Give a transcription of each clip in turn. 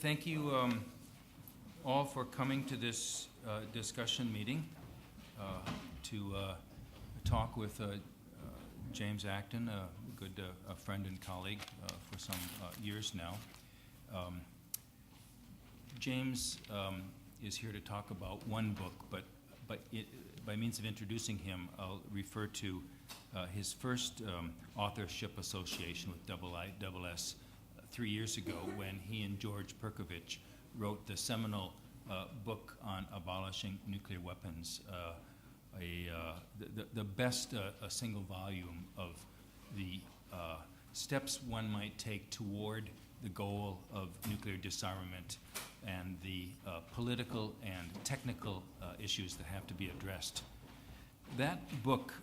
Thank you all for coming to this discussion meeting to talk with James Acton, a good friend and colleague for some years now. James is here to talk about one book, but by means of introducing him, I'll refer to his first authorship association with IISS 3 years ago, when he and George Perkovich wrote the seminal book on abolishing nuclear weapons, the best single volume of the steps one might take toward the goal of nuclear disarmament and the political and technical issues that have to be addressed. That book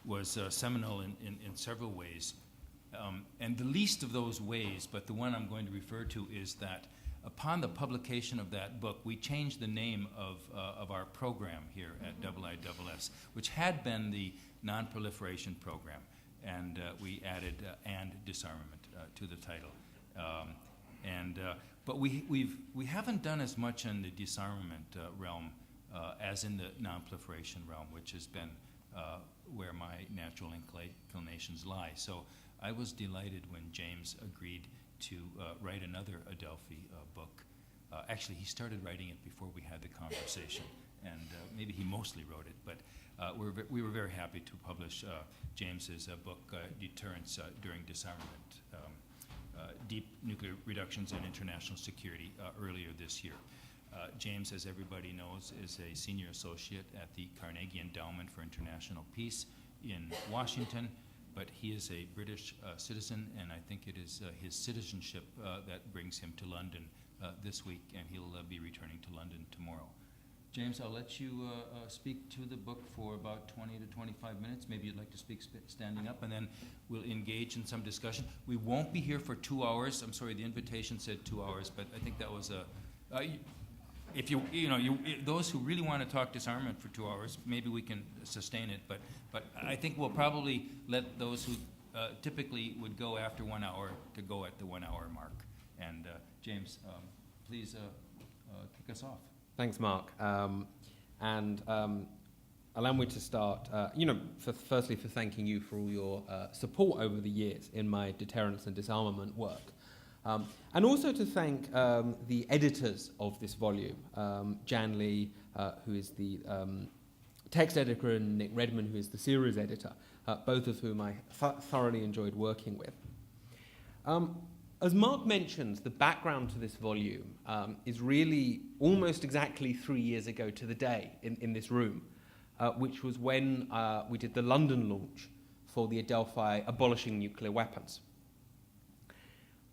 was seminal in several ways. And the least of those ways, but the one I'm going to refer to, is that upon the publication of that book, we changed the name of our program here at IISS, which had been the Non-Proliferation Program, and we added "and disarmament" to the title. But we haven't done as much in the disarmament realm as in the non-proliferation realm, which has been where my natural inclinations lie. So I was delighted when James agreed to write another Adelphi book. Actually, he started writing it before we had the conversation, and maybe he mostly wrote it, but we were very happy to publish James's book, Deterrence During Disarmament, Deep Nuclear Reductions and International Security, earlier this year. James, as everybody knows, is a senior associate at the Carnegie Endowment for International Peace in Washington, but he is a British citizen, and I think it is his citizenship that brings him to London this week, and he'll be returning to London tomorrow. James, I'll let you speak to the book for about 20 to 25 minutes. Maybe you'd like to speak standing up, and then we'll engage in some discussion. We won't be here for 2 hours. I'm sorry, the invitation said 2 hours, but I think that was a... if those who really want to talk disarmament for 2 hours, maybe we can sustain it. But I think we'll probably let those who typically would go after 1 hour to go at the 1 hour mark. And James, please kick us off. Thanks, Mark. Allow me to start, firstly for thanking you for all your support over the years in my deterrence and disarmament work. And also to thank the editors of this volume, Jan Lee, who is the text editor, and Nick Redman, who is the series editor, both of whom I thoroughly enjoyed working with. As Mark mentioned, the background to this volume is really almost exactly 3 years ago to the day in this room, which was when we did the London launch for the Adelphi Abolishing Nuclear Weapons.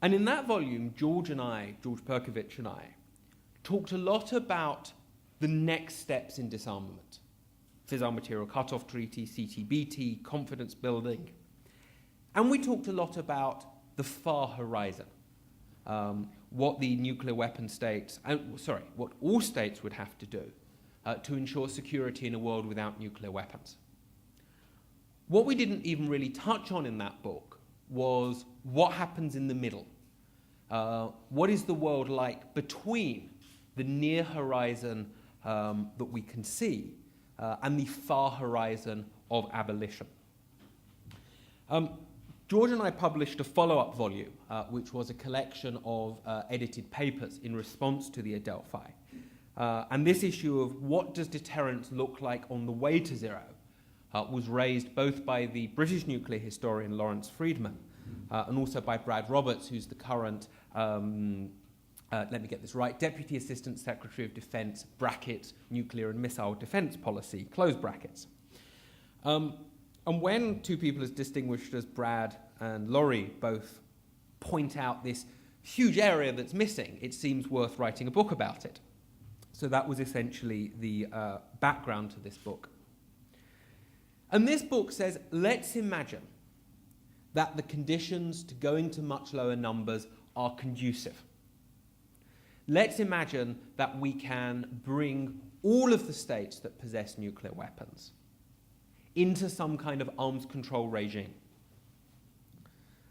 And in that volume, George Perkovich and I, talked a lot about the next steps in disarmament. Fissile Material Cutoff Treaty, CTBT, confidence building. And we talked a lot about the far horizon, what the nuclear weapon states, what all states would have to do to ensure security in a world without nuclear weapons. What we didn't even really touch on in that book was what happens in the middle. What is the world like between the near horizon that we can see and the far horizon of abolition? George and I published a follow-up volume, which was a collection of edited papers in response to the Adelphi. And this issue of what does deterrence look like on the way to zero was raised both by the British nuclear historian Lawrence Freedman and also by Brad Roberts, who's the current, let me get this right, Deputy Assistant Secretary of Defense, brackets, Nuclear and Missile Defense Policy, close brackets. And when two people as distinguished as Brad and Laurie both point out this huge area that's missing, it seems worth writing a book about it. So that was essentially the background to this book. And this book says, let's imagine that the conditions to going to much lower numbers are conducive. Let's imagine that we can bring all of the states that possess nuclear weapons into some kind of arms control regime.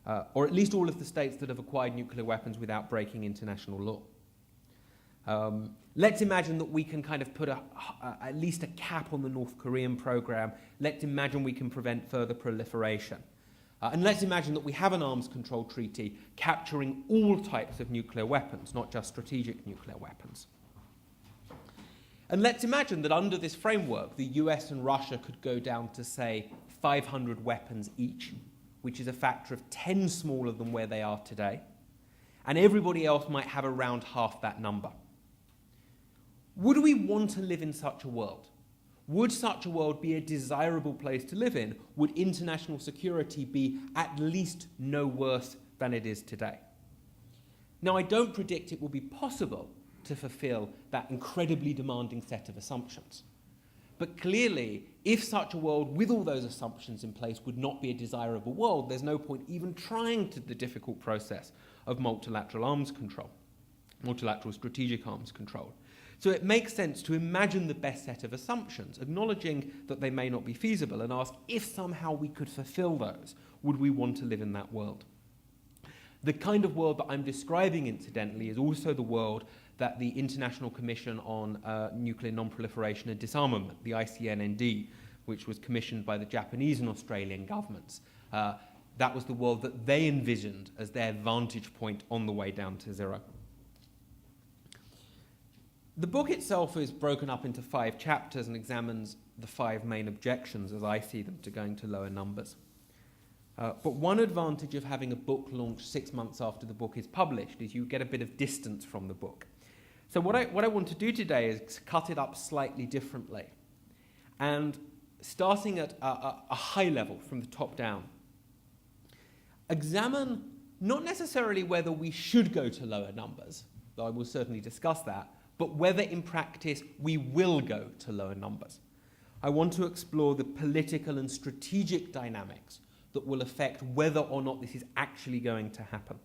or at least all of the states that have acquired nuclear weapons without breaking international law. Let's imagine that we can kind of put at least a cap on the North Korean program. Let's imagine we can prevent further proliferation. And let's imagine that we have an arms control treaty capturing all types of nuclear weapons, not just strategic nuclear weapons. And let's imagine that under this framework, the US and Russia could go down to, say, 500 weapons each, which is a factor of 10 smaller than where they are today. And everybody else might have around half that number. Would we want to live in such a world? Would such a world be a desirable place to live in? Would international security be at least no worse than it is today? Now, I don't predict it will be possible to fulfill that incredibly demanding set of assumptions. But clearly, if such a world with all those assumptions in place would not be a desirable world, there's no point even trying to the difficult process of multilateral arms control, multilateral strategic arms control. So it makes sense to imagine the best set of assumptions, acknowledging that they may not be feasible, and ask if somehow we could fulfill those, would we want to live in that world? The kind of world that I'm describing, incidentally, is also the world that the International Commission on Nuclear Non-Proliferation and Disarmament, the ICNND, which was commissioned by the Japanese and Australian governments, that was the world that they envisioned as their vantage point on the way down to zero. The book itself is broken up into 5 chapters and examines the 5 main objections, as I see them, to going to lower numbers. But one advantage of having a book launched 6 months after the book is published is you get a bit of distance from the book. So what I want to do today is cut it up slightly differently. And starting at a high level from the top down, examine not necessarily whether we should go to lower numbers, though I will certainly discuss that, but whether in practice we will go to lower numbers. I want to explore the political and strategic dynamics that will affect whether or not this is actually going to happen.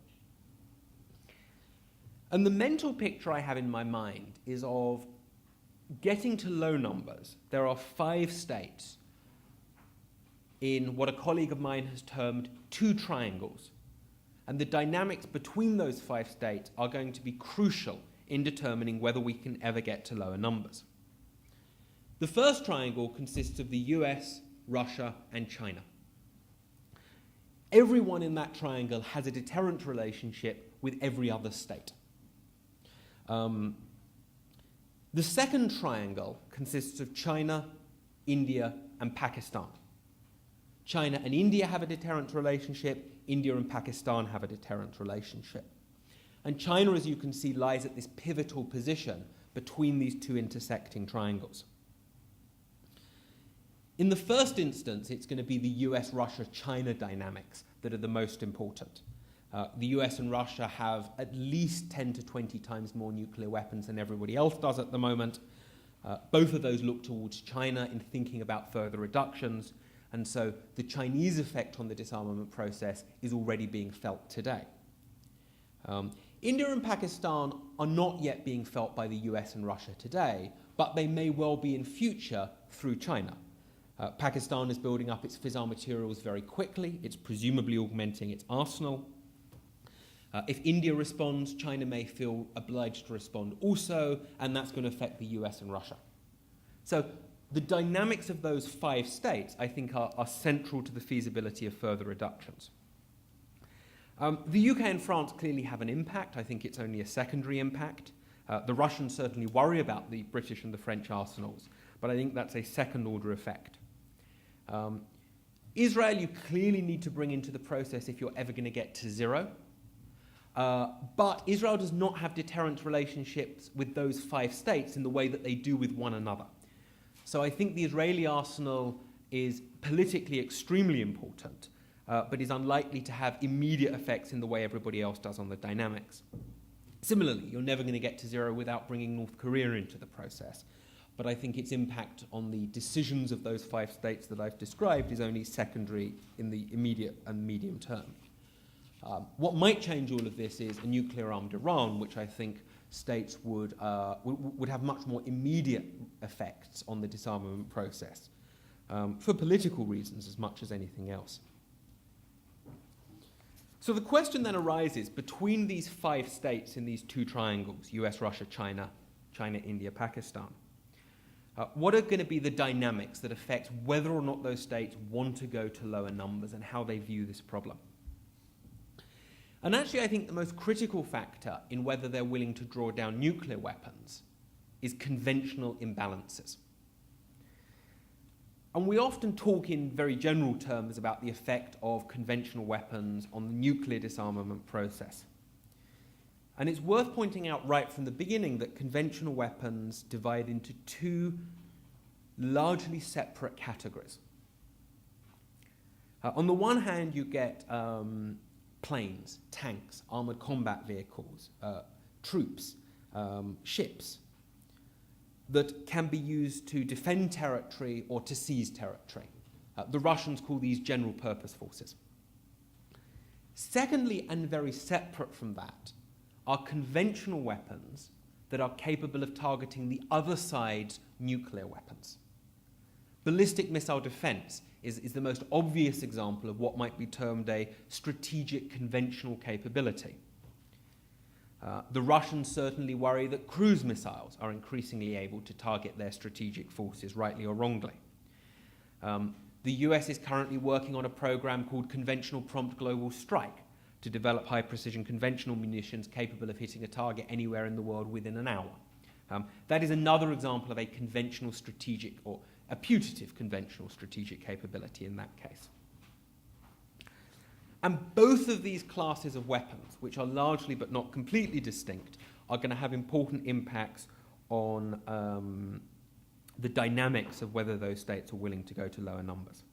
And the mental picture I have in my mind is of getting to low numbers. There are 5 states in what a colleague of mine has termed 2 triangles. And the dynamics between those 5 states are going to be crucial in determining whether we can ever get to lower numbers. The first triangle consists of the US, Russia, and China. Everyone in that triangle has a deterrent relationship with every other state. The second triangle consists of China, India, and Pakistan. China and India have a deterrent relationship. India and Pakistan have a deterrent relationship. And China, as you can see, lies at this pivotal position between these 2 intersecting triangles. In the first instance, it's going to be the US-Russia-China dynamics that are the most important. The US and Russia have at least 10 to 20 times more nuclear weapons than everybody else does at the moment. Both of those look towards China in thinking about further reductions, and so the Chinese effect on the disarmament process is already being felt today. India and Pakistan are not yet being felt by the US and Russia today, but they may well be in future through China. Pakistan is building up its fissile materials very quickly. It's presumably augmenting its arsenal. If India responds, China may feel obliged to respond also, and that's going to affect the US and Russia. So the dynamics of those 5 states, I think, are central to the feasibility of further reductions. The UK and France clearly have an impact. I think it's only a secondary impact. The Russians certainly worry about the British and the French arsenals, but I think that's a second-order effect. Israel you clearly need to bring into the process if you're ever going to get to zero. But Israel does not have deterrent relationships with those 5 states in the way that they do with one another. So I think the Israeli arsenal is politically extremely important, but is unlikely to have immediate effects in the way everybody else does on the dynamics. Similarly, you're never going to get to zero without bringing North Korea into the process. But I think its impact on the decisions of those 5 states that I've described is only secondary in the immediate and medium term. What might change all of this is a nuclear-armed Iran, which I think states would have much more immediate effects on the disarmament process, for political reasons as much as anything else. So the question then arises, between these 5 states in these 2 triangles, US, Russia, China, China, India, Pakistan, what are going to be the dynamics that affect whether or not those states want to go to lower numbers and how they view this problem? And actually, I think the most critical factor in whether they're willing to draw down nuclear weapons is conventional imbalances. And we often talk in very general terms about the effect of conventional weapons on the nuclear disarmament process. And it's worth pointing out right from the beginning that conventional weapons divide into 2 largely separate categories. On the one hand, you get planes, tanks, armored combat vehicles, troops, ships that can be used to defend territory or to seize territory. The Russians call these general purpose forces. Secondly, and very separate from that, are conventional weapons that are capable of targeting the other side's nuclear weapons. Ballistic missile defense is the most obvious example of what might be termed a strategic conventional capability. The Russians certainly worry that cruise missiles are increasingly able to target their strategic forces, rightly or wrongly. The US is currently working on a program called Conventional Prompt Global Strike to develop high-precision conventional munitions capable of hitting a target anywhere in the world within an hour. That is another example of a conventional strategic, or a putative conventional strategic capability in that case. And both of these classes of weapons, which are largely but not completely distinct, are going to have important impacts on the dynamics of whether those states are willing to go to lower numbers.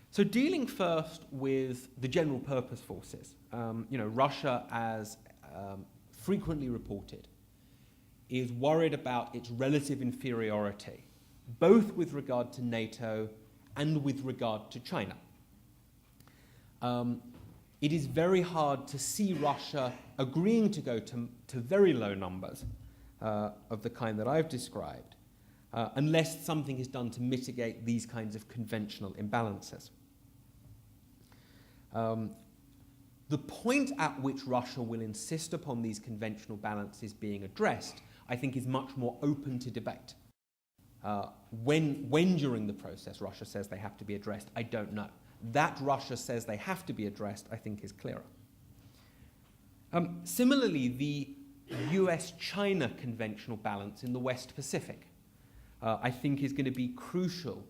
So dealing first with the general purpose forces, Russia, as frequently reported, is worried about its relative inferiority, both with regard to NATO and with regard to China. It is very hard to see Russia agreeing to go to very low numbers of the kind that I've described, unless something is done to mitigate these kinds of conventional imbalances. The point at which Russia will insist upon these conventional balances being addressed, I think, is much more open to debate. When during the process Russia says they have to be addressed, I don't know. That Russia says they have to be addressed, I think, is clearer. Similarly, the US-China conventional balance in the West Pacific, I think, is going to be crucial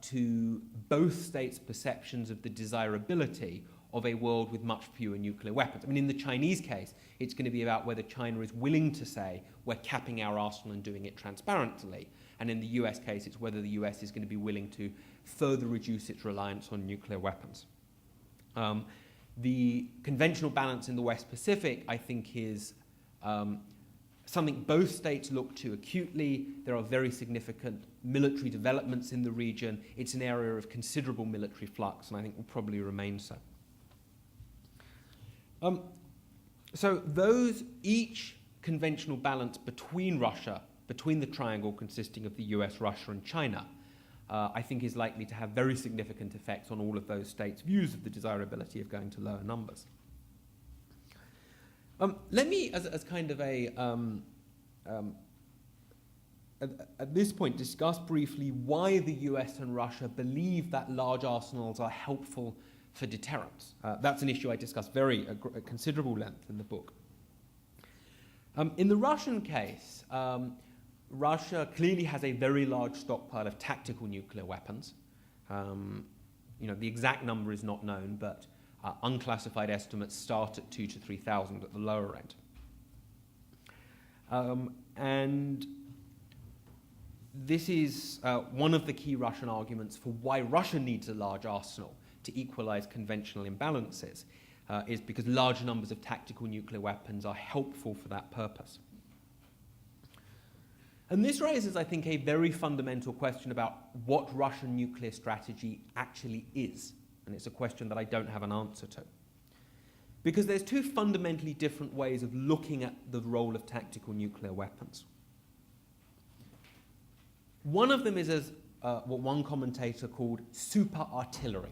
to both states' perceptions of the desirability of a world with much fewer nuclear weapons. I mean, in the Chinese case, it's going to be about whether China is willing to say, we're capping our arsenal and doing it transparently. And in the US case, it's whether the US is going to be willing to further reduce its reliance on nuclear weapons. The conventional balance in the West Pacific, I think, is something both states look to acutely. There are very significant military developments in the region. It's an area of considerable military flux, and I think will probably remain so. So each conventional balance between the triangle consisting of the US, Russia, and China, I think is likely to have very significant effects on all of those states' views of the desirability of going to lower numbers. Let me, as kind of at this point, discuss briefly why the US and Russia believe that large arsenals are helpful for deterrence. That's an issue I discuss at considerable length in the book. In the Russian case, Russia clearly has a very large stockpile of tactical nuclear weapons. The exact number is not known, but unclassified estimates start at 2,000 to 3,000 at the lower end. And this is one of the key Russian arguments for why Russia needs a large arsenal to equalize conventional imbalances, is because large numbers of tactical nuclear weapons are helpful for that purpose. And this raises, I think, a very fundamental question about what Russian nuclear strategy actually is. And it's a question that I don't have an answer to. Because there's 2 fundamentally different ways of looking at the role of tactical nuclear weapons. One of them is what one commentator called super artillery.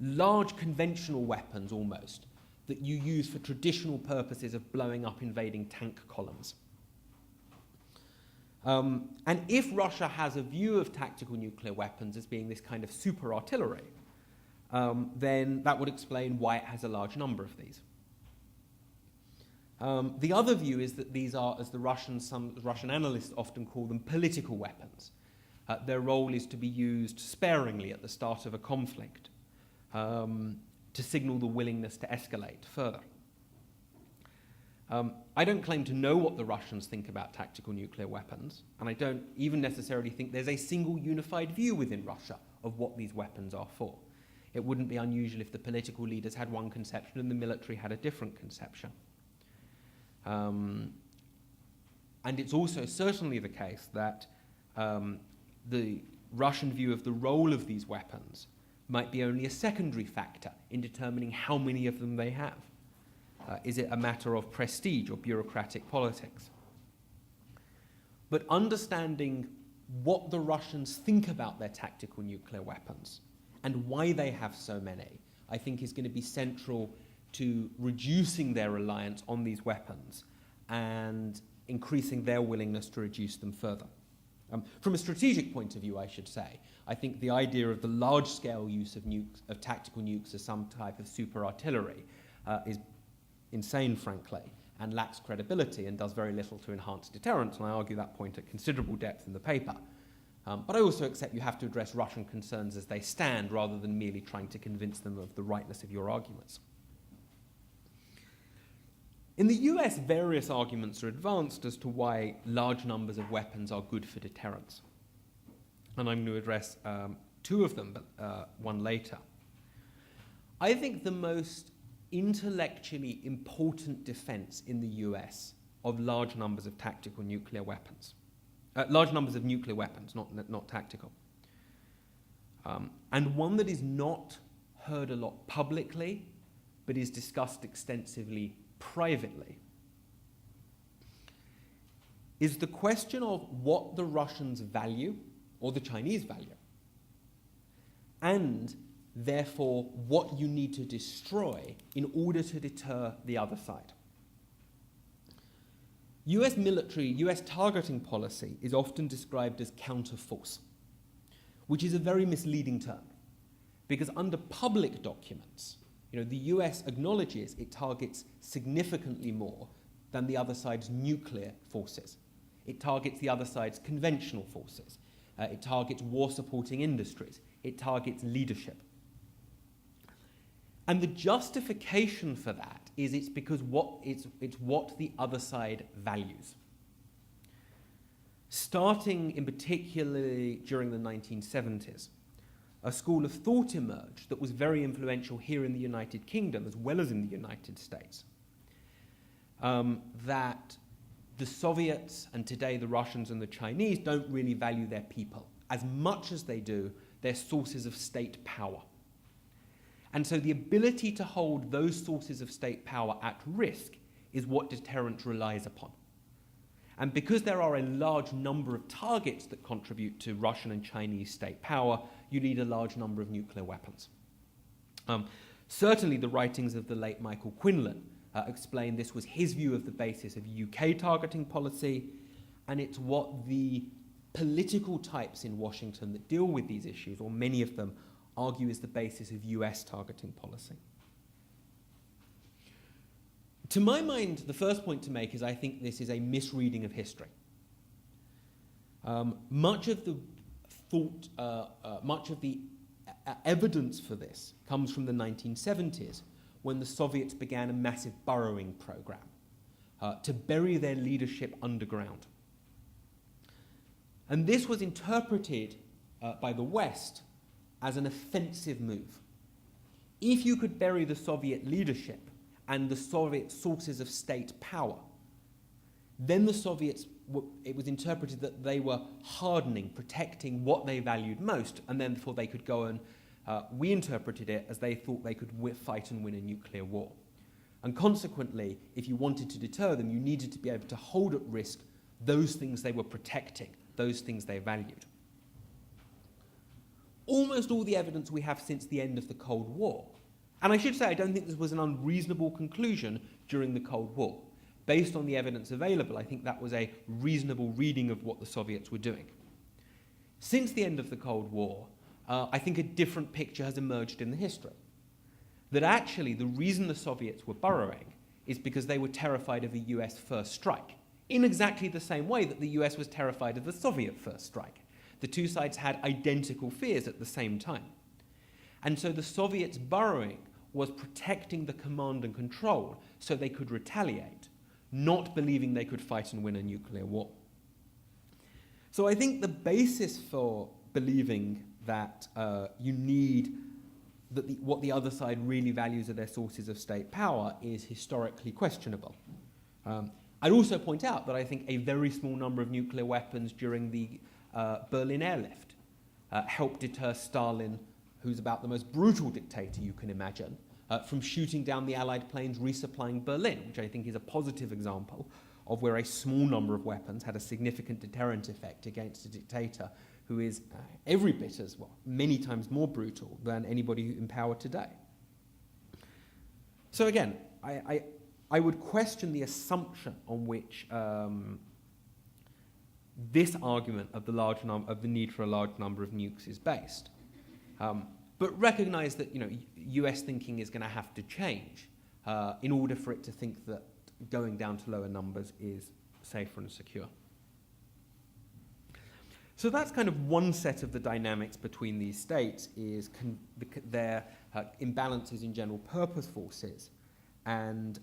large conventional weapons almost that you use for traditional purposes of blowing up invading tank columns. And if Russia has a view of tactical nuclear weapons as being this kind of super artillery, then that would explain why it has a large number of these. The other view is that these are, as some Russian analysts often call them, political weapons. Their role is to be used sparingly at the start of a conflict to signal the willingness to escalate further. I don't claim to know what the Russians think about tactical nuclear weapons, and I don't even necessarily think there's a single unified view within Russia of what these weapons are for. It wouldn't be unusual if the political leaders had one conception and the military had a different conception. And it's also certainly the case that the Russian view of the role of these weapons might be only a secondary factor in determining how many of them they have. Is it a matter of prestige or bureaucratic politics? But understanding what the Russians think about their tactical nuclear weapons and why they have so many, I think is going to be central to reducing their reliance on these weapons and increasing their willingness to reduce them further. From a strategic point of view, I should say, I think the idea of the large-scale use of tactical nukes as some type of super artillery is insane, frankly, and lacks credibility and does very little to enhance deterrence, and I argue that point at considerable depth in the paper. But I also accept you have to address Russian concerns as they stand rather than merely trying to convince them of the rightness of your arguments. In the US, various arguments are advanced as to why large numbers of weapons are good for deterrence. And I'm going to address two of them, but one later. I think the most intellectually important defense in the US of large numbers of tactical nuclear weapons, large numbers of nuclear weapons, not tactical, and one that is not heard a lot publicly, but is discussed extensively privately, is the question of what the Russians value, or the Chinese value, and therefore what you need to destroy in order to deter the other side. US military, US targeting policy is often described as counterforce, which is a very misleading term, because under public documents, the US acknowledges it targets significantly more than the other side's nuclear forces. It targets the other side's conventional forces. It targets war-supporting industries. It targets leadership. And the justification for that is it's because it's what the other side values. Starting in particularly during the 1970s, a school of thought emerged that was very influential here in the United Kingdom as well as in the United States, that the Soviets and today the Russians and the Chinese don't really value their people as much as they do their sources of state power. And so the ability to hold those sources of state power at risk is what deterrence relies upon. And because there are a large number of targets that contribute to Russian and Chinese state power, you need a large number of nuclear weapons. Certainly the writings of the late Michael Quinlan explain this was his view of the basis of UK targeting policy, and it's what the political types in Washington that deal with these issues, or many of them, argue is the basis of US targeting policy. To my mind, the first point to make is I think this is a misreading of history. Much of the evidence for this comes from the 1970s, when the Soviets began a massive burrowing program to bury their leadership underground. And this was interpreted by the West as an offensive move. If you could bury the Soviet leadership and the Soviet sources of state power, then the Soviets, it was interpreted that they were hardening, protecting what they valued most, and then therefore they could go and, we interpreted it as they thought they could fight and win a nuclear war. And consequently, if you wanted to deter them, you needed to be able to hold at risk those things they were protecting, those things they valued. almost all the evidence we have since the end of the Cold War. And I should say, I don't think this was an unreasonable conclusion during the Cold War. Based on the evidence available, I think that was a reasonable reading of what the Soviets were doing. Since the end of the Cold War, I think a different picture has emerged in the history. That actually the reason the Soviets were burrowing is because they were terrified of a US first strike, in exactly the same way that the US was terrified of the Soviet first strike. The two sides had identical fears at the same time. And so the Soviets burrowing was protecting the command and control so they could retaliate, not believing they could fight and win a nuclear war. So I think the basis for believing that you need what the other side really values are their sources of state power is historically questionable. I'd also point out that I think a very small number of nuclear weapons during the Berlin airlift helped deter Stalin, who's about the most brutal dictator you can imagine, from shooting down the Allied planes resupplying Berlin, which I think is a positive example of where a small number of weapons had a significant deterrent effect against a dictator who is every bit as, well, many times more brutal than anybody in power today. So again, I would question the assumption on which this argument of the need for a large number of nukes is based. But recognize that US thinking is going to have to change in order for it to think that going down to lower numbers is safer and secure. So that's kind of one set of the dynamics between these states is their imbalances in general purpose forces and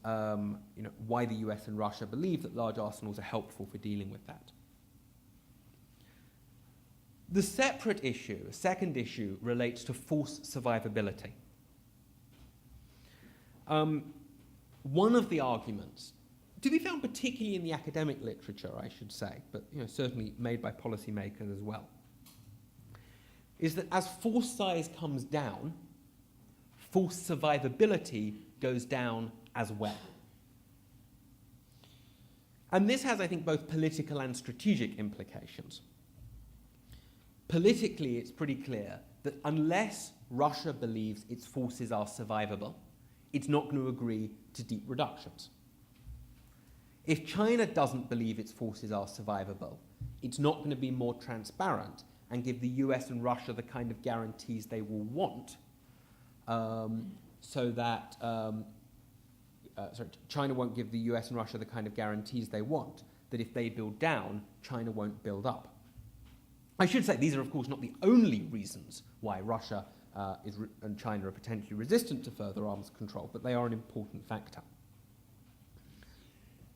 why the US and Russia believe that large arsenals are helpful for dealing with that. The separate issue, second issue, relates to force survivability. One of the arguments, to be found particularly in the academic literature, I should say, but certainly made by policymakers as well, is that as force size comes down, force survivability goes down as well. And this has, I think, both political and strategic implications. Politically, it's pretty clear that unless Russia believes its forces are survivable, it's not going to agree to deep reductions. If China doesn't believe its forces are survivable, it's not going to be more transparent and give the US and Russia the kind of guarantees they will want China won't give the US and Russia the kind of guarantees they want, that if they build down, China won't build up. I should say these are, of course, not the only reasons why Russia and China are potentially resistant to further arms control, but they are an important factor.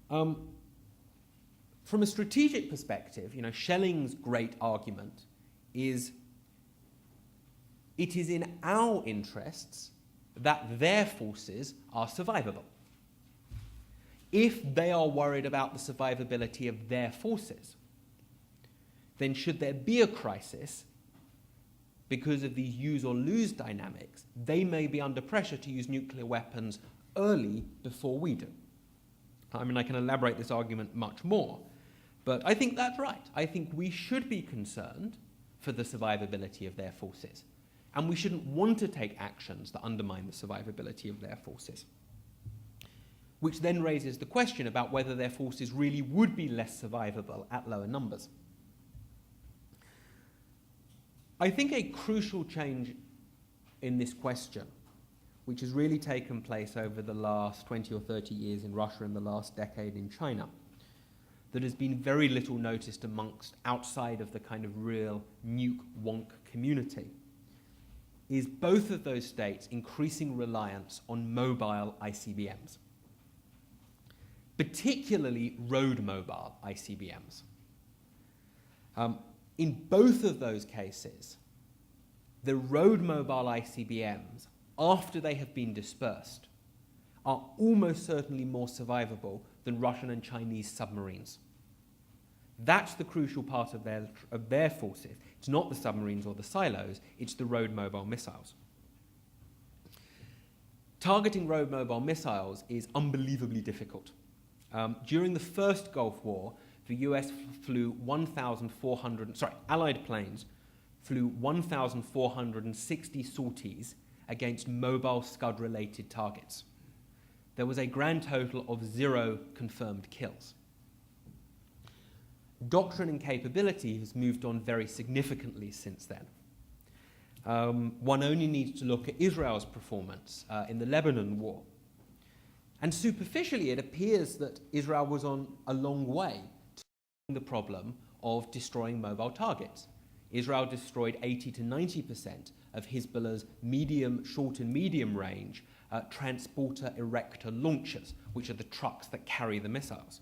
From a strategic perspective, Schelling's great argument is it is in our interests that their forces are survivable. If they are worried about the survivability of their forces, then should there be a crisis because of these use or lose dynamics, they may be under pressure to use nuclear weapons early before we do. I mean, I can elaborate this argument much more, but I think that's right. I think we should be concerned for the survivability of their forces, and we shouldn't want to take actions that undermine the survivability of their forces. Which then raises the question about whether their forces really would be less survivable at lower numbers. I think a crucial change in this question, which has really taken place over the last 20 or 30 years in Russia and the last decade in China, that has been very little noticed amongst outside of the kind of real nuke wonk community, is both of those states' increasing reliance on mobile ICBMs, particularly road mobile ICBMs. In both of those cases, the road mobile ICBMs, after they have been dispersed, are almost certainly more survivable than Russian and Chinese submarines. That's the crucial part of their forces. It's not the submarines or the silos, it's the road mobile missiles. Targeting road mobile missiles is unbelievably difficult. During the first Gulf War, the US flew Allied planes flew 1,460 sorties against mobile Scud-related targets. There was a grand total of 0 confirmed kills. Doctrine and capability has moved on very significantly since then. One only needs to look at Israel's performance in the Lebanon war. And superficially, it appears that Israel was on a long way to the problem of destroying mobile targets. Israel destroyed 80 to 90% of Hezbollah's short and medium range transporter erector launchers, which are the trucks that carry the missiles.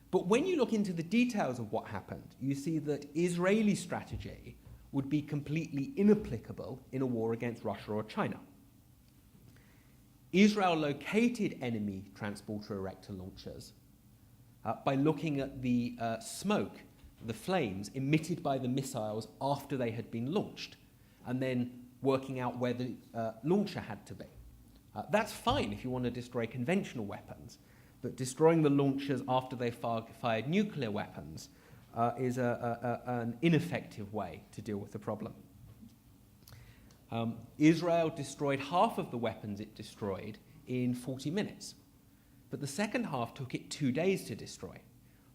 But when you look into the details of what happened, you see that Israeli strategy would be completely inapplicable in a war against Russia or China. Israel located enemy transporter erector launchers by looking at the smoke, the flames emitted by the missiles after they had been launched, and then working out where the launcher had to be. That's fine if you want to destroy conventional weapons, but destroying the launchers after they fired nuclear weapons is an ineffective way to deal with the problem. Israel destroyed half of the weapons it destroyed in 40 minutes, but the second half took it 2 days to destroy.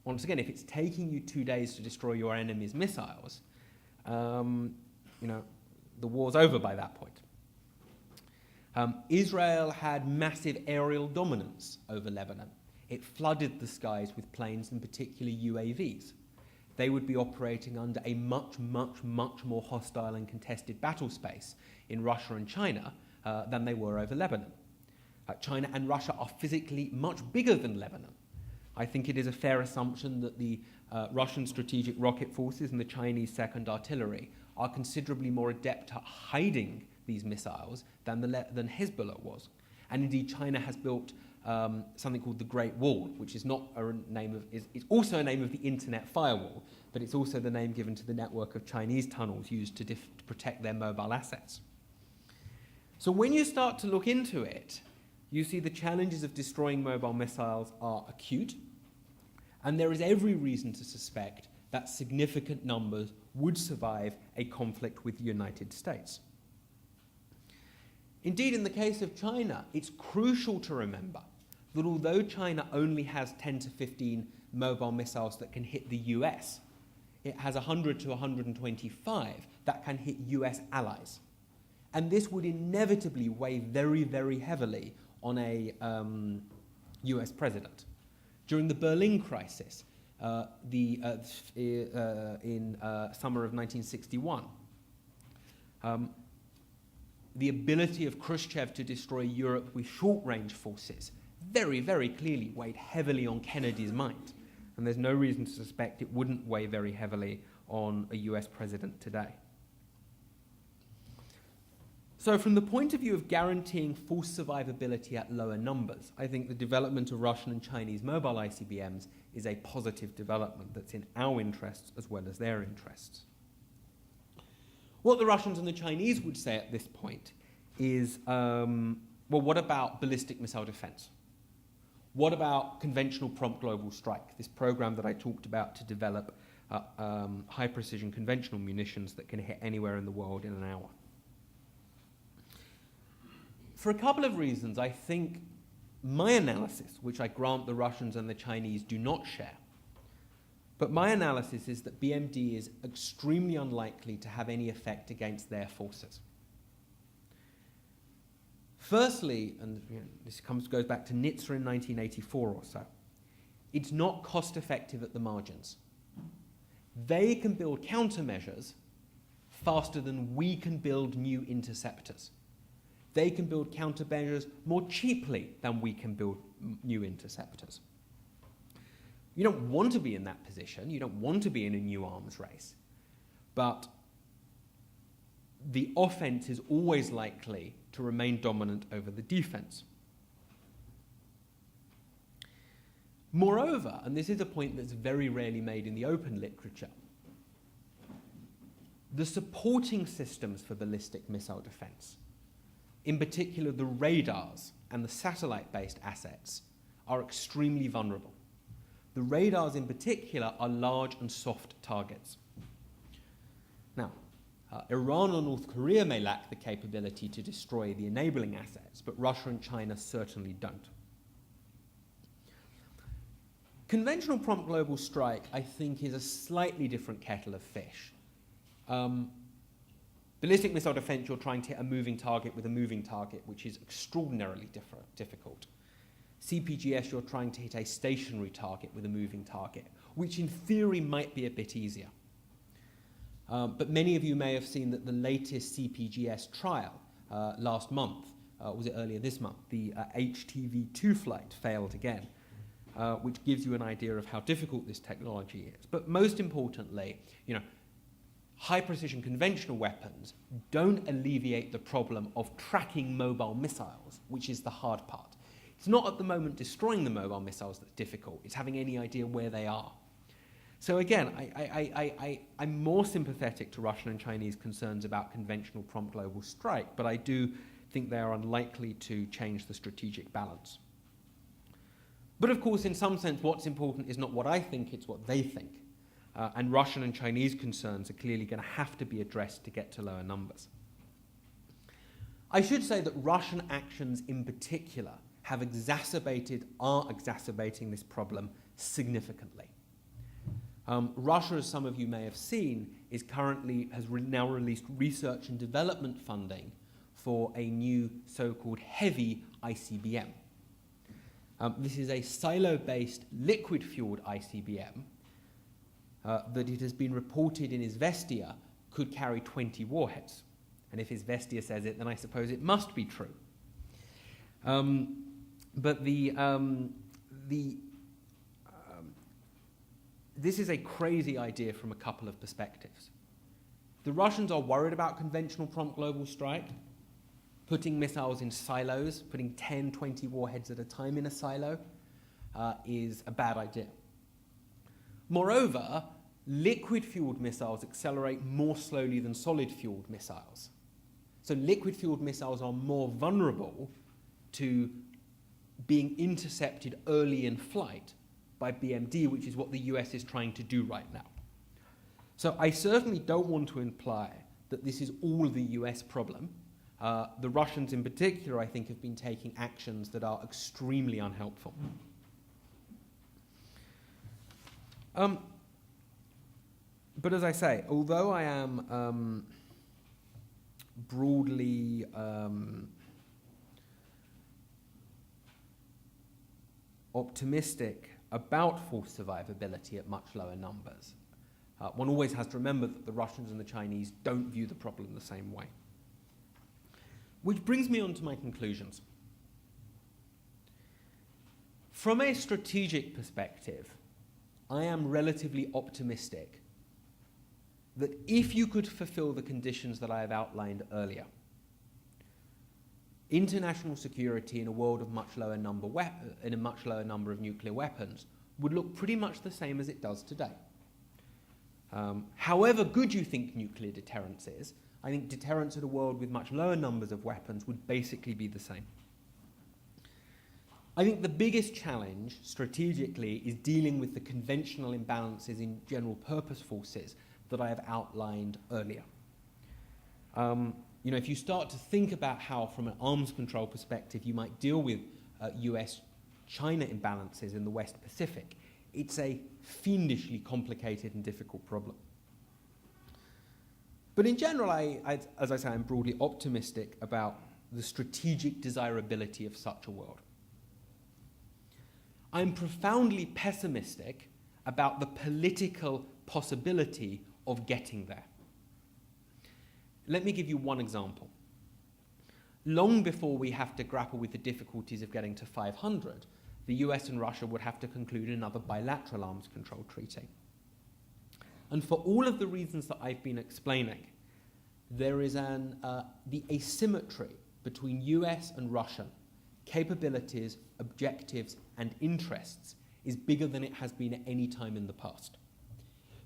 Once again, if it's taking you 2 days to destroy your enemy's missiles, the war's over by that point. Israel had massive aerial dominance over Lebanon. It flooded the skies with planes, in particular UAVs. They would be operating under a much, much, much more hostile and contested battle space in Russia and China than they were over Lebanon. China and Russia are physically much bigger than Lebanon. I think it is a fair assumption that the Russian strategic rocket forces and the Chinese second artillery are considerably more adept at hiding these missiles than Hezbollah was. And indeed, China has built something called the Great Wall, which is not a name of, it's also a name of the internet firewall, but it's also the name given to the network of Chinese tunnels used to protect their mobile assets. So when you start to look into it, you see the challenges of destroying mobile missiles are acute, and there is every reason to suspect that significant numbers would survive a conflict with the United States. Indeed, in the case of China, it's crucial to remember that although China only has 10 to 15 mobile missiles that can hit the US, it has 100 to 125 that can hit US allies. And this would inevitably weigh very, very heavily on a US president. During the Berlin crisis in summer of 1961, the ability of Khrushchev to destroy Europe with short-range forces very, very clearly weighed heavily on Kennedy's mind. And there's no reason to suspect it wouldn't weigh very heavily on a US president today. So from the point of view of guaranteeing full survivability at lower numbers, I think the development of Russian and Chinese mobile ICBMs is a positive development that's in our interests as well as their interests. What the Russians and the Chinese would say at this point is, well, what about ballistic missile defense? What about conventional prompt global strike, this program that I talked about to develop high-precision conventional munitions that can hit anywhere in the world in an hour? For a couple of reasons, I think my analysis, which I grant the Russians and the Chinese do not share, but my analysis is that BMD is extremely unlikely to have any effect against their forces. Firstly, and this goes back to NHTSA in 1984 or so, it's not cost-effective at the margins. They can build countermeasures faster than we can build new interceptors. They can build countermeasures more cheaply than we can build new interceptors. You don't want to be in that position. You don't want to be in a new arms race. But the offense is always likely to remain dominant over the defense. Moreover, and this is a point that's very rarely made in the open literature, the supporting systems for ballistic missile defense, in particular the radars and the satellite-based assets, are extremely vulnerable. The radars in particular are large and soft targets. Now, Iran or North Korea may lack the capability to destroy the enabling assets, but Russia and China certainly don't. Conventional prompt global strike, I think, is a slightly different kettle of fish. Ballistic missile defense, you're trying to hit a moving target with a moving target, which is extraordinarily difficult. CPGS, you're trying to hit a stationary target with a moving target, which in theory might be a bit easier. But many of you may have seen that the latest CPGS trial last month, was it earlier this month, the HTV-2 flight failed again, which gives you an idea of how difficult this technology is. But most importantly, high-precision conventional weapons don't alleviate the problem of tracking mobile missiles, which is the hard part. It's not at the moment destroying the mobile missiles that's difficult, it's having any idea where they are. So again, I'm more sympathetic to Russian and Chinese concerns about conventional prompt global strike, but I do think they are unlikely to change the strategic balance. But of course, in some sense, what's important is not what I think, it's what they think. And Russian and Chinese concerns are clearly going to have to be addressed to get to lower numbers. I should say that Russian actions in particular are exacerbating this problem significantly. Russia, as some of you may have seen, has now released research and development funding for a new so-called heavy ICBM. This is a silo-based liquid-fueled ICBM that it has been reported in Izvestia could carry 20 warheads. And if Izvestia says it, then I suppose it must be true. But this is a crazy idea from a couple of perspectives. The Russians are worried about conventional prompt global strike. Putting missiles in silos, putting 10, 20 warheads at a time in a silo is a bad idea. Moreover, liquid-fueled missiles accelerate more slowly than solid-fueled missiles. So liquid-fueled missiles are more vulnerable to being intercepted early in flight by BMD, which is what the US is trying to do right now. So I certainly don't want to imply that this is all the US problem. The Russians in particular, I think, have been taking actions that are extremely unhelpful. But as I say, although I am broadly optimistic about force survivability at much lower numbers, one always has to remember that the Russians and the Chinese don't view the problem the same way. Which brings me on to my conclusions. From a strategic perspective, I am relatively optimistic that if you could fulfill the conditions that I have outlined earlier, international security in a world of much lower number of nuclear weapons would look pretty much the same as it does today. However good you think nuclear deterrence is, I think deterrence in a world with much lower numbers of weapons would basically be the same. I think the biggest challenge strategically is dealing with the conventional imbalances in general purpose forces that I have outlined earlier. If you start to think about how, from an arms control perspective, you might deal with US-China imbalances in the West Pacific, it's a fiendishly complicated and difficult problem. But in general, as I say, I'm broadly optimistic about the strategic desirability of such a world. I'm profoundly pessimistic about the political possibility of getting there. Let me give you one example. Long before we have to grapple with the difficulties of getting to 500, the US and Russia would have to conclude another bilateral arms control treaty. And for all of the reasons that I've been explaining, there is the asymmetry between US and Russian capabilities, objectives, and interests is bigger than it has been at any time in the past.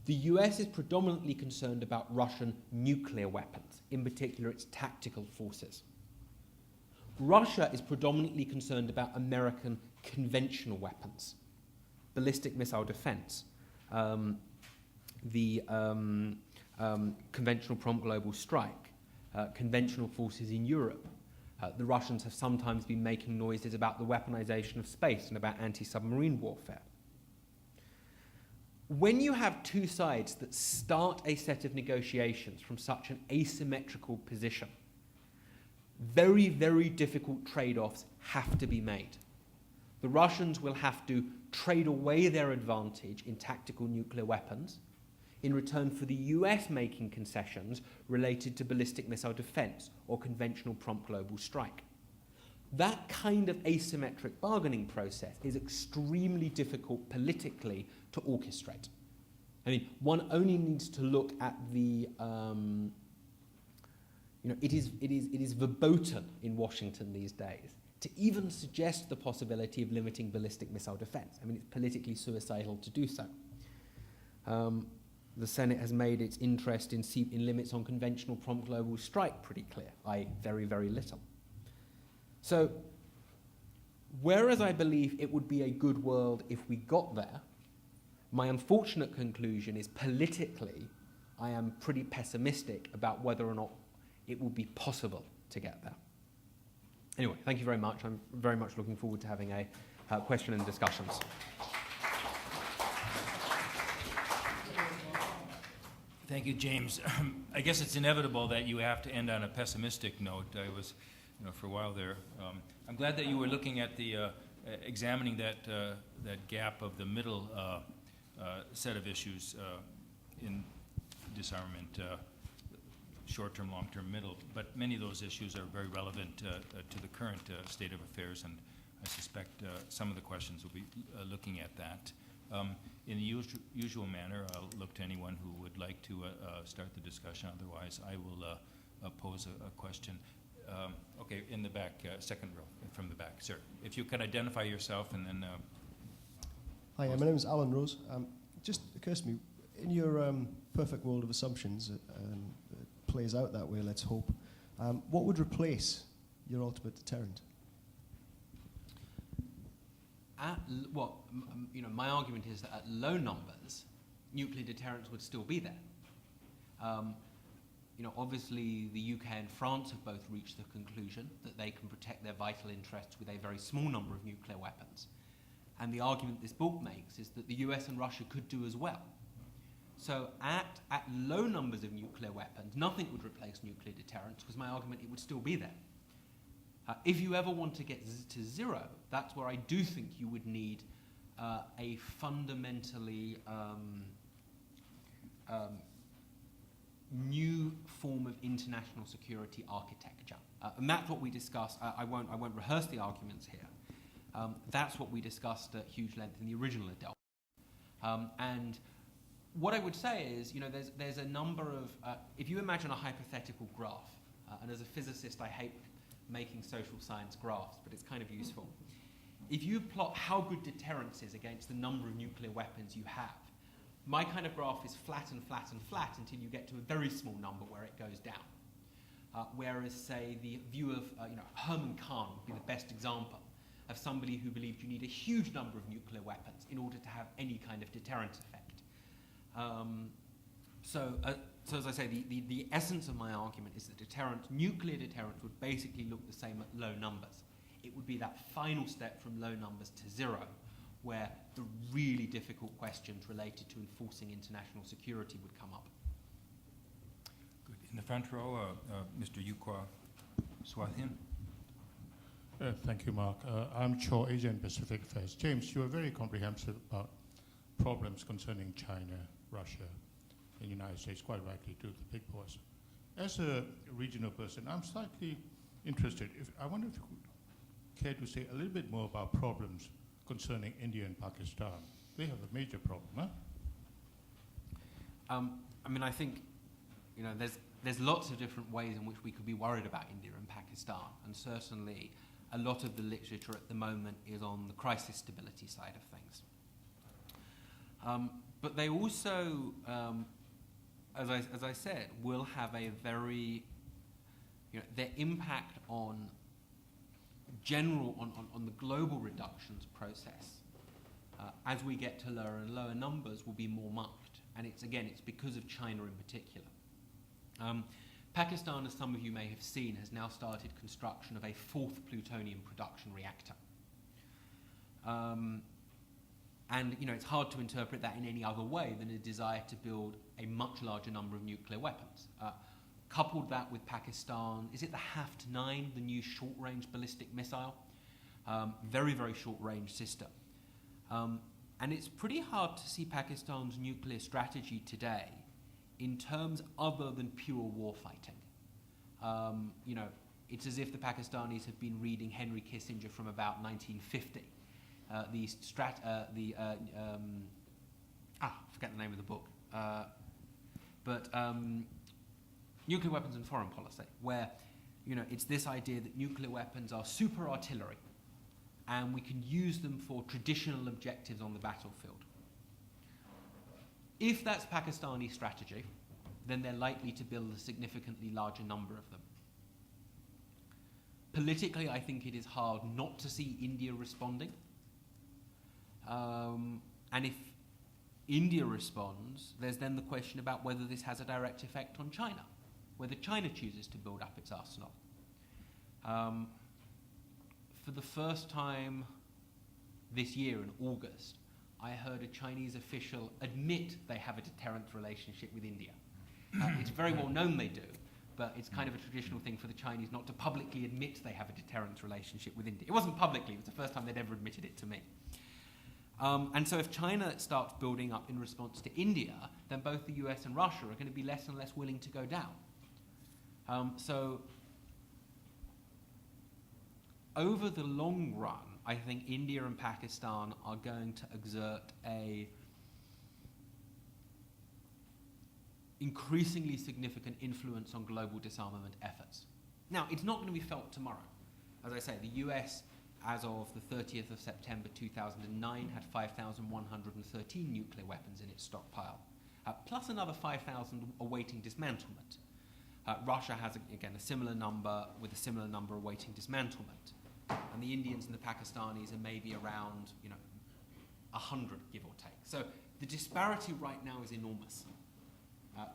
The US is predominantly concerned about Russian nuclear weapons, in particular its tactical forces. Russia is predominantly concerned about American conventional weapons, ballistic missile defense, the conventional prompt global strike, conventional forces in Europe. The Russians have sometimes been making noises about the weaponization of space and about anti-submarine warfare. When you have two sides that start a set of negotiations from such an asymmetrical position, very, very difficult trade-offs have to be made. The Russians will have to trade away their advantage in tactical nuclear weapons in return for the US making concessions related to ballistic missile defense or conventional prompt global strike. That kind of asymmetric bargaining process is extremely difficult politically to orchestrate. I mean, one only needs to look at the, it is verboten in Washington these days to even suggest the possibility of limiting ballistic missile defense. I mean, it's politically suicidal to do so. The Senate has made its interest in limits on conventional prompt global strike pretty clear, i.e. very, very little. So, whereas I believe it would be a good world if we got there, my unfortunate conclusion is politically, I am pretty pessimistic about whether or not it will be possible to get there. Anyway, thank you very much. I'm very much looking forward to having a question and discussions. Thank you, James. I guess it's inevitable that you have to end on a pessimistic note. I was, for a while there. I'm glad that you were looking at the examining that gap of the middle set of issues in disarmament, short-term, long-term, middle. But many of those issues are very relevant to the current state of affairs, and I suspect some of the questions will be looking at that. In the usual manner, I'll look to anyone who would like to start the discussion. Otherwise, I will pose a question. Okay, in the back, second row, from the back, sir. If you can identify yourself and then... Hi, my name is Alan Rose. Just occurs to me, in your perfect world of assumptions, it plays out that way, let's hope, what would replace your ultimate deterrent? My argument is that at low numbers, nuclear deterrence would still be there. Obviously the UK and France have both reached the conclusion that they can protect their vital interests with a very small number of nuclear weapons. And the argument this book makes is that the US and Russia could do as well. So at low numbers of nuclear weapons, nothing would replace nuclear deterrence, because my argument, it would still be there. If you ever want to get to zero, that's where I do think you would need a fundamentally new form of international security architecture. And that's what we discussed. I won't rehearse the arguments here. That's what we discussed at huge length in the original Adelphi. And what I would say is, there's a number of, if you imagine a hypothetical graph, and as a physicist I hate making social science graphs, but it's kind of useful. If you plot how good deterrence is against the number of nuclear weapons you have, my kind of graph is flat and flat and flat until you get to a very small number where it goes down. Whereas, say, the view of Herman Kahn would be the best example of somebody who believed you need a huge number of nuclear weapons in order to have any kind of deterrent effect. So as I say, the essence of my argument is that nuclear deterrence would basically look the same at low numbers. It would be that final step from low numbers to zero, where the really difficult questions related to enforcing international security would come up. Good. In the front row, Mr. Yukwa Swathin. Thank you, Mark. I'm Cho, Asia and Pacific Affairs. James, you were very comprehensive about problems concerning China, Russia, and the United States, quite rightly, to the big boys. As a regional person, I'm slightly interested. I wonder if you could care to say a little bit more about problems concerning India and Pakistan. They have a major problem, huh? I think, there's lots of different ways in which we could be worried about India and Pakistan, and certainly a lot of the literature at the moment is on the crisis stability side of things. But they also, as I said, will have a very, their impact on on the global reductions process as we get to lower and lower numbers will be more marked. and it's because of China in particular. Pakistan, as some of you may have seen, has now started construction of a 4th plutonium production reactor. And it's hard to interpret that in any other way than a desire to build a much larger number of nuclear weapons. Coupled that with Pakistan, is it the HAFT-9, the new short-range ballistic missile? Very, very short-range system. And it's pretty hard to see Pakistan's nuclear strategy today in terms other than pure war fighting. It's as if the Pakistanis have been reading Henry Kissinger from about 1950. Forget the name of the book. Nuclear weapons and foreign policy, where it's this idea that nuclear weapons are super artillery, and we can use them for traditional objectives on the battlefield. If that's Pakistani strategy, then they're likely to build a significantly larger number of them. Politically, I think it is hard not to see India responding. And if India responds, there's then the question about whether this has a direct effect on China, whether China chooses to build up its arsenal. For the first time this year in August, I heard a Chinese official admit they have a deterrent relationship with India. It's very well known they do, but it's kind of a traditional thing for the Chinese not to publicly admit they have a deterrent relationship with India. It wasn't publicly, it was the first time they'd ever admitted it to me. And so if China starts building up in response to India, then both the US and Russia are going to be less and less willing to go down. So over the long run, I think India and Pakistan are going to exert a increasingly significant influence on global disarmament efforts. Now, it's not going to be felt tomorrow. As I say, the US, as of the 30th of September 2009, had 5,113 nuclear weapons in its stockpile, plus another 5,000 awaiting dismantlement. Russia has, again, a similar number, with a similar number awaiting dismantlement. And the Indians and the Pakistanis are maybe around, 100, give or take. So the disparity right now is enormous.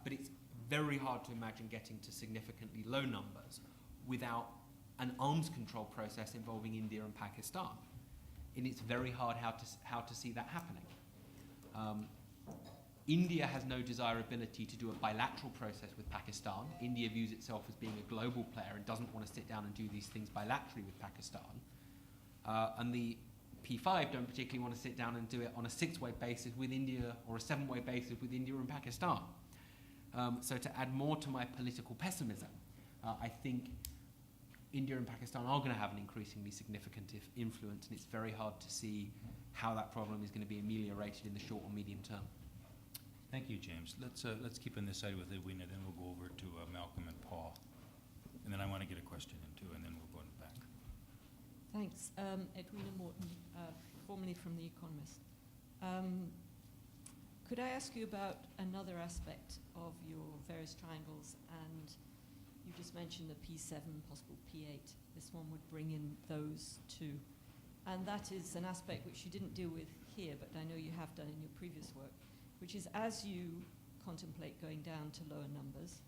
But it's very hard to imagine getting to significantly low numbers without an arms control process involving India and Pakistan. And it's very hard how to see that happening. India has no desirability to do a bilateral process with Pakistan. India views itself as being a global player and doesn't want to sit down and do these things bilaterally with Pakistan. And the P5 don't particularly want to sit down and do it on a 6-way basis with India or a 7-way basis with India and Pakistan. So to add more to my political pessimism, I think India and Pakistan are going to have an increasingly significant influence, and it's very hard to see how that problem is going to be ameliorated in the short or medium term. Thank you, James. Let's keep on this side with Edwina, then we'll go over to Malcolm and Paul. And then I want to get a question in too, and then we'll go back. Thanks. Edwina Morton, formerly from The Economist. Could I ask you about another aspect of your various triangles? And you just mentioned the P7, possible P8. This one would bring in those two. And that is an aspect which you didn't deal with here, but I know you have done in your previous work, which is as you contemplate going down to lower numbers,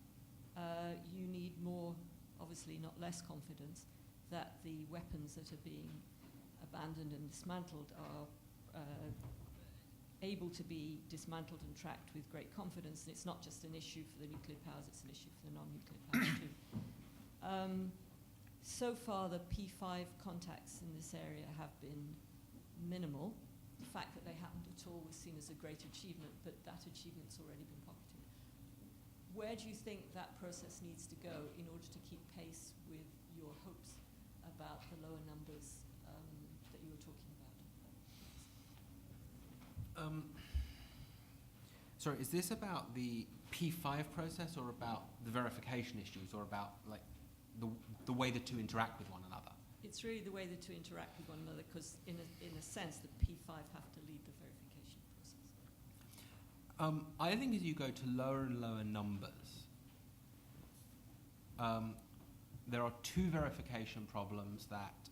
you need more, obviously not less confidence, that the weapons that are being abandoned and dismantled are able to be dismantled and tracked with great confidence. And it's not just an issue for the nuclear powers, it's an issue for the non-nuclear powers too. So far, the P5 contacts in this area have been minimal. The fact that they happened at all was seen as a great achievement, but that achievement's already been pocketed. Where do you think that process needs to go in order to keep pace with your hopes about the lower numbers that you were talking about? Sorry, is this about the P5 process or about the verification issues or about the way the two interact with one another? It's really the way the two interact with one another, because in a sense the P5 have to lead the verification process. I think as you go to lower and lower numbers, there are two verification problems that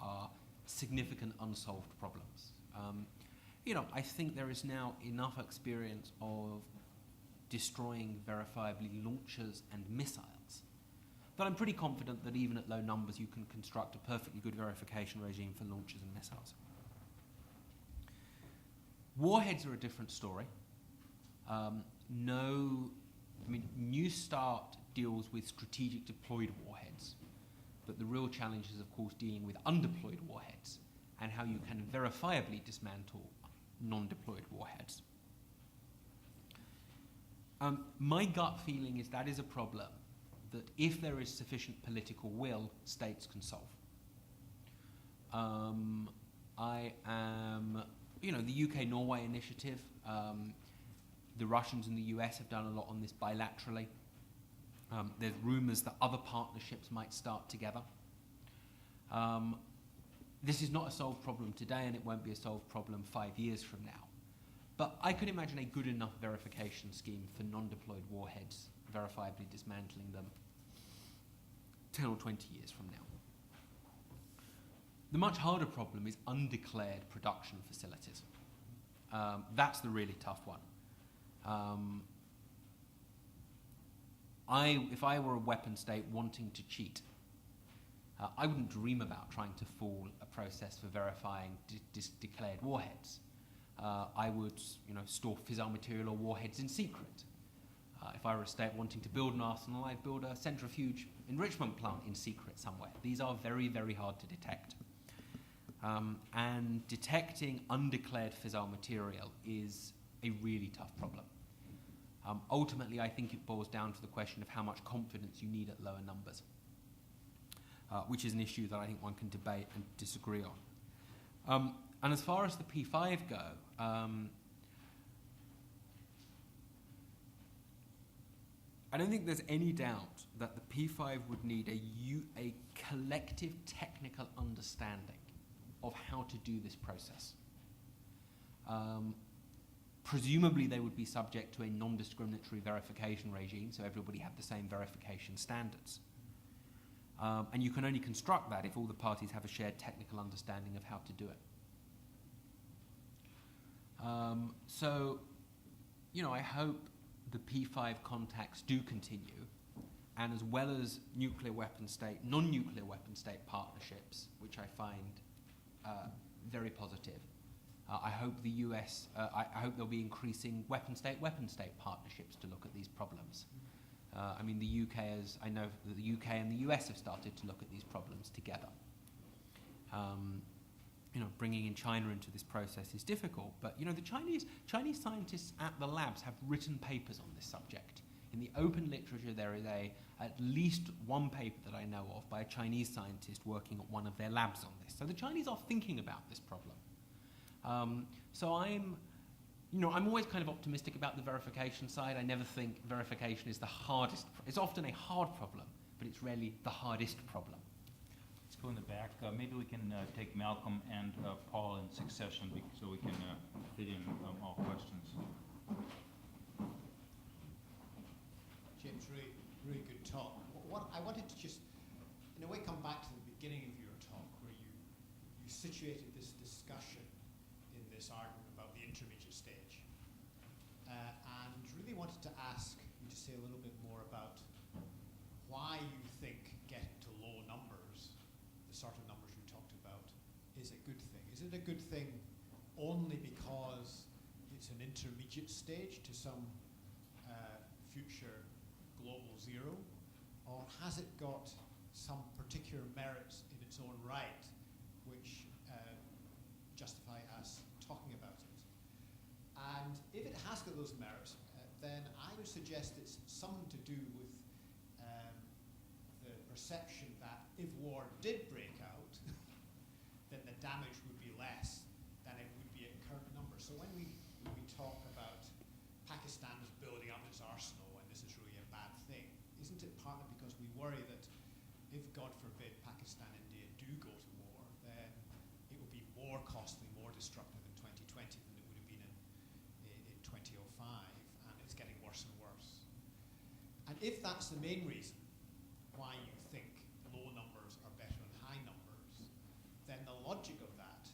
are significant unsolved problems. I think there is now enough experience of destroying verifiably launchers and missiles that I'm pretty confident that even at low numbers you can construct a perfectly good verification regime for launchers and missiles. Warheads are a different story. New START deals with strategic deployed warheads, but the real challenge is, of course, dealing with undeployed warheads and how you can verifiably dismantle non-deployed warheads. My gut feeling is that is a problem that if there is sufficient political will, states can solve. The UK-Norway initiative, the Russians and the US have done a lot on this bilaterally. There's rumours that other partnerships might start together. This is not a solved problem today, and it won't be a solved problem 5 years from now. But I could imagine a good enough verification scheme for non-deployed warheads, verifiably dismantling them 10 or 20 years from now. The much harder problem is undeclared production facilities. That's the really tough one. If I were a weapon state wanting to cheat, I wouldn't dream about trying to fool a process for verifying declared warheads. I would, store fissile material or warheads in secret. If I were a state wanting to build an arsenal, I'd build a centrifuge enrichment plant in secret somewhere. These are very, very hard to detect. And detecting undeclared fissile material is a really tough problem. Ultimately, I think it boils down to the question of how much confidence you need at lower numbers, which is an issue that I think one can debate and disagree on. And as far as the P5 go, I don't think there's any doubt that the P5 would need a collective technical understanding of how to do this process. Presumably they would be subject to a non-discriminatory verification regime, so everybody had the same verification standards. And you can only construct that if all the parties have a shared technical understanding of how to do it. I hope the P5 contacts do continue, and as well as nuclear weapon state, non-nuclear weapon state partnerships, which I find very positive. I hope the US, I hope there'll be increasing weapon state partnerships to look at these problems. The UK, as I know that the UK and the US have started to look at these problems together. Bringing in China into this process is difficult, but the Chinese scientists at the labs have written papers on this subject. In the open literature, there is at least one paper that I know of by a Chinese scientist working at one of their labs on this. So the Chinese are thinking about this problem. I'm always kind of optimistic about the verification side. I never think verification is the hardest. It's often a hard problem, but it's rarely the hardest problem. Let's go in the back. Maybe we can take Malcolm and Paul in succession so we can fit in all questions. James, really good talk. I wanted to just, in a way, come back to the beginning of your talk where you situated this discussion in this argument about the intermediate stage. And really wanted to ask you to say a little bit more about why you think getting to low numbers, the sort of numbers you talked about, is a good thing. Is it a good thing only because it's an intermediate stage to some future global zero, or has it got some particular merits in its own right which justify us talking about it? And if it has got those merits, then I would suggest it's something to do with the perception that if war did break out, then the damage would be less than it would be at current numbers. So when we talk about Pakistan is building up its arsenal and this is really a bad thing, isn't it partly because we worry that if, God forbid, Pakistan and India do go to war, then it will be more costly, more destructive in 2020 than it would have been in 2005, and it's getting worse and worse. And if that's the main reason why you think low numbers are better than high numbers, then the logic of that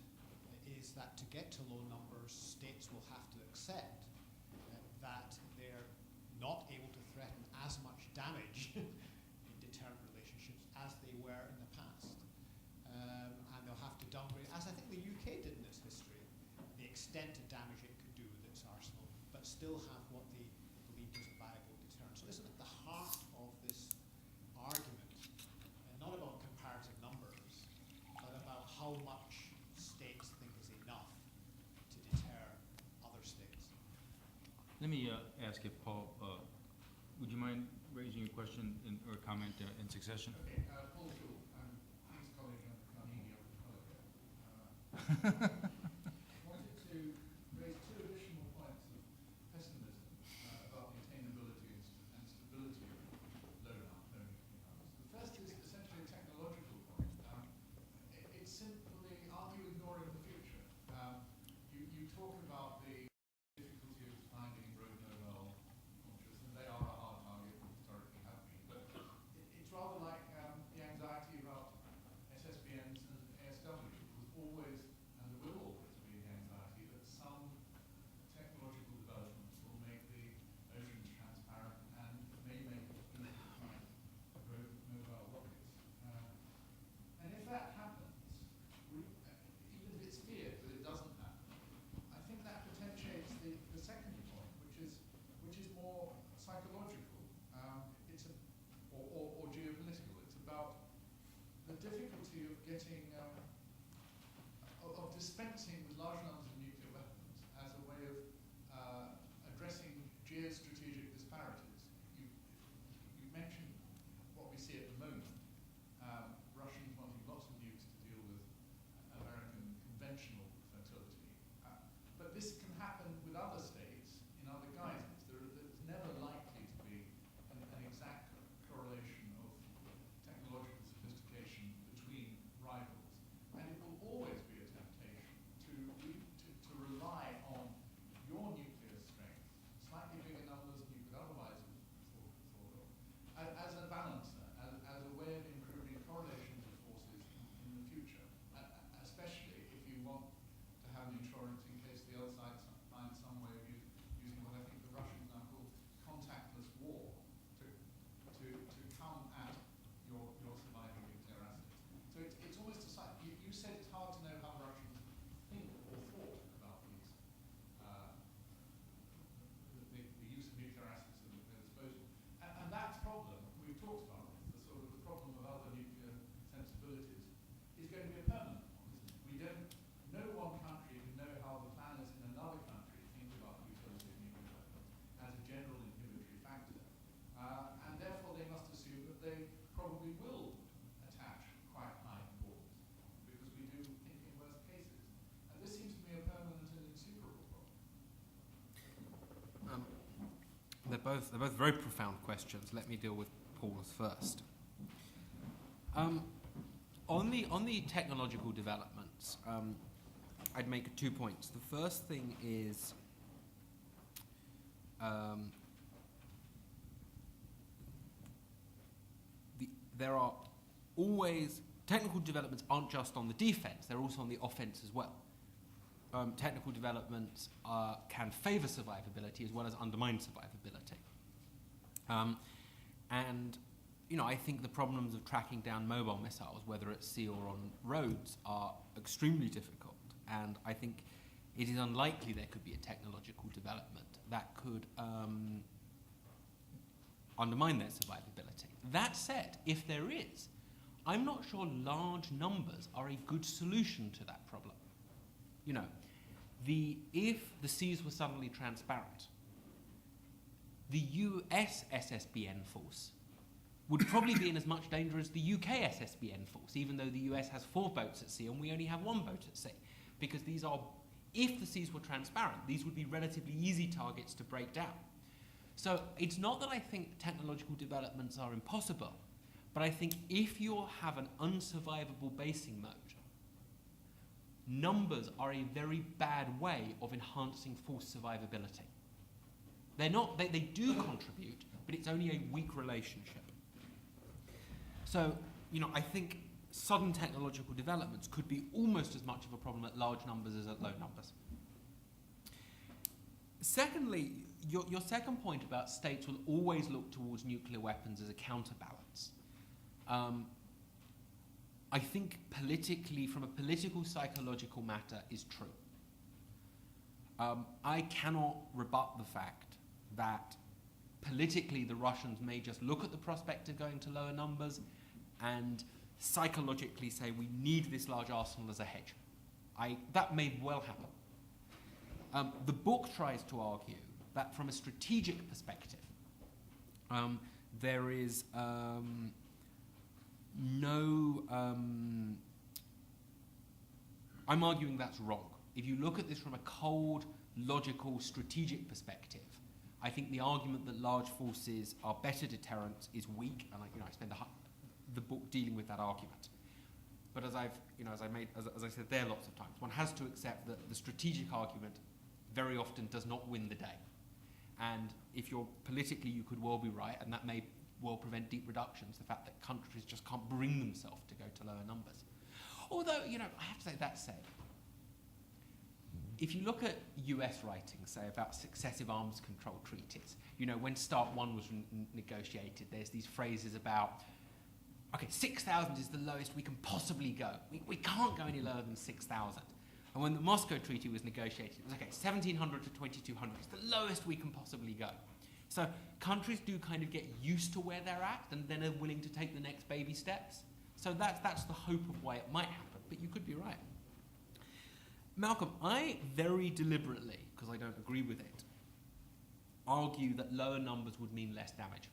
is that to get to low numbers, states will have to accept that they're not able to threaten as much damage in deterrent relationships as they were in the past. And they'll have to downgrade, as I think the UK did in its history, the extent of damage it could do with its arsenal, but still have what they believed was a viable deterrent. So this is at the heart of this argument, not about comparative numbers, but about how much states think is enough to deter other states. Let me ask if Paul, would you mind raising your question or comment in succession? Okay, Paul Jewell, I'm Dean's College and Carnegie College. Wanted to raise two additional points of pessimism about the attainability and stability of low numbers. The first is essentially a technological point. It's simply, aren't you ignoring the future? You talk about the difficulty of finding road no-null launchers, and they are a hard target, historically have been. But it's rather like the anxiety about SSBNs and ASW. It was always, and there will always be, the anxiety that some technological developments will make the oceans transparent and may make it easier to find road mobile rockets. And if that happens, even if it's feared, but it doesn't happen, I think that potentiates the second point, which is more psychological. Or geopolitical. It's about the difficulty of getting of dispensing with large numbers of nuclear weapons as a way of addressing geostrategic disparities. You mentioned what we see at the moment. Russians wanting lots of nukes to deal with American conventional fertility. But this can happen with other states in other guises. There's never likely to be an exact correlation of technological sophistication between rivals. And it will always be a temptation to rely on your nuclear strength, slightly bigger numbers than you could otherwise have thought of, as a balancer, as a way of improving correlations of forces in the future, especially if you want to have an insurance in case the other side finds some way of using what I think the Russians now call contactless war to come at your surviving nuclear assets. So it's almost a side. You said it's hard to know how Russians think or thought about these the use of nuclear assets at their disposal. And that problem we've talked about, the sort of the problem of other nuclear sensibilities, is going to be a permanent one, isn't it? We don't. No one country can know how the planners in another country think about the utility of nuclear weapons as a general inhibitory factor. And therefore they must assume that they probably will attach quite high importance, because we do in worst cases. And this seems to me a permanent and insuperable problem. They're both very profound questions. Let me deal with Paul's first. On the technological developments, I'd make 2 points. The first thing is there are always technical developments aren't just on the defense; they're also on the offense as well. Technical developments can favor survivability as well as undermine survivability. And I think the problems of tracking down mobile missiles, whether at sea or on roads, are extremely difficult. And I think it is unlikely there could be a technological development that could undermine their survivability. That said, if there is, I'm not sure large numbers are a good solution to that problem. If the seas were suddenly transparent, the US SSBN force would probably be in as much danger as the UK SSBN force, even though the US has 4 boats at sea and we only have 1 boat at sea. Because if the seas were transparent, these would be relatively easy targets to break down. So it's not that I think technological developments are impossible, but I think if you have an unsurvivable basing mode, numbers are a very bad way of enhancing force survivability. They're not, they do contribute, but it's only a weak relationship. So, I think sudden technological developments could be almost as much of a problem at large numbers as at low numbers. Secondly, your second point about states will always look towards nuclear weapons as a counterbalance. I think politically, from a political psychological matter, is true. I cannot rebut the fact that politically the Russians may just look at the prospect of going to lower numbers and psychologically say we need this large arsenal as a hedge. That may well happen. The book tries to argue that from a strategic perspective, there is no... I'm arguing that's wrong. If you look at this from a cold, logical, strategic perspective, I think the argument that large forces are better deterrents is weak, and I spend the book dealing with that argument. But as I said there lots of times, one has to accept that the strategic argument very often does not win the day. And if you're politically, you could well be right, and that may well prevent deep reductions, the fact that countries just can't bring themselves to go to lower numbers. Although, I have to say, that said, if you look at US writings, say, about successive arms control treaties, when START 1 was negotiated, there's these phrases about, okay, 6,000 is the lowest we can possibly go. We can't go any lower than 6,000. And when the Moscow Treaty was negotiated, it was, okay, 1,700 to 2,200 is the lowest we can possibly go. So countries do kind of get used to where they're at and then are willing to take the next baby steps. So that's the hope of why it might happen, but you could be right. Malcolm, I very deliberately, because I don't agree with it, argue that lower numbers would mean less damage.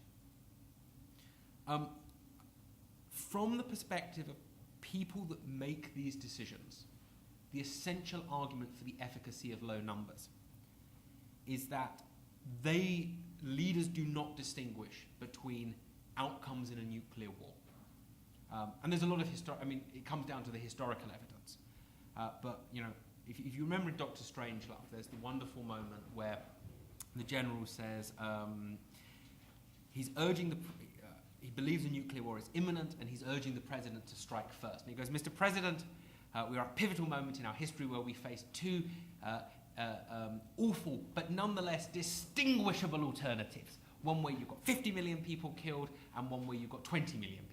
From the perspective of people that make these decisions, the essential argument for the efficacy of low numbers is that leaders do not distinguish between outcomes in a nuclear war. And there's a lot of it comes down to the historical evidence. But, if you remember in Dr. Strangelove, there's the wonderful moment where the general says he's urging he believes a nuclear war is imminent, and he's urging the president to strike first. And he goes, Mr. President, we are at a pivotal moment in our history where we face two awful but nonetheless distinguishable alternatives. One where you've got 50 million people killed, and one where you've got 20 million